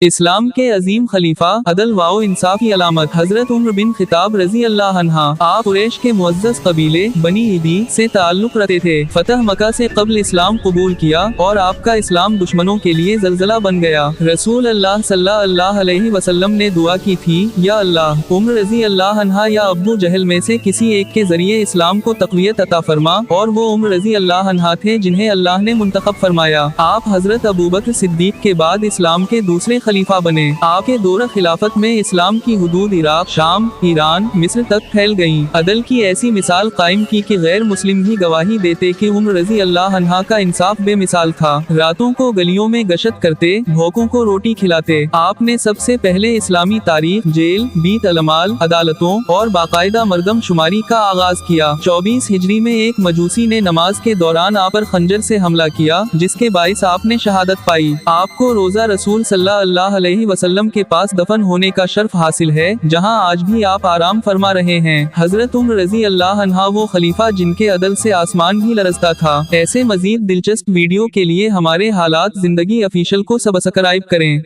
इस्लाम के अजीम खलीफा अदल वाओ इंसाफ की अलामत हजरत उम्र बिन खिताब रजी अल्लाह अन्हा। आप कुरैश के मुअज़्ज़ज़ कबीले बनी ईदी से ताल्लुक रखते थे। फतह मक्का से कब्ल इस्लाम कबूल किया और आपका इस्लाम दुश्मनों के लिए ज़लज़ला बन गया। रसूल अल्लाह सल्लल्लाहु अलैहि वसल्लम ने दुआ की थी, या अल्लाह उम्र रजी अल्लाह अन्हा या अब्बू जहल में से किसी एक के जरिए इस्लाम को तक़वियत अता फरमा, और वो उम्र रजी अल्लाह अन्हा थे जिन्हें अल्लाह ने मुंतखब फरमाया। आप हजरत अबू बकर सिद्दीक के बाद इस्लाम के दूसरे खलीफा बने। आपके दौर खिलाफत में इस्लाम की हुदूद इराक, शाम, ईरान, मिस्र तक फैल गईं। अदल की ऐसी मिसाल कायम की कि गैर मुस्लिम भी गवाही देते कि उम्र रजी अल्लाह अन्हा का इंसाफ बेमिसाल था। रातों को गलियों में गश्त करते, भूखों को रोटी खिलाते। आपने सबसे पहले इस्लामी तारीख, जेल, बीत अलमाल, अदालतों और बाकायदा मर्दम शुमारी का आगाज किया। 24 हिजरी में एक मजूसी ने नमाज के दौरान आप पर खंजर से हमला किया, जिसके बाइस आपने शहादत पाई। आपको रोजा रसूल सल्लल्लाहु अलैहि वसल्लम के पास दफन होने का शर्फ हासिल है, जहां आज भी आप आराम फरमा रहे हैं। हजरत उम्र रजी अल्लाह अन्हा वो खलीफा जिनके अदल से आसमान भी लरजता था। ऐसे मजीद दिलचस्प वीडियो के लिए हमारे हालात जिंदगी ऑफिशियल को सब्सक्राइब करें।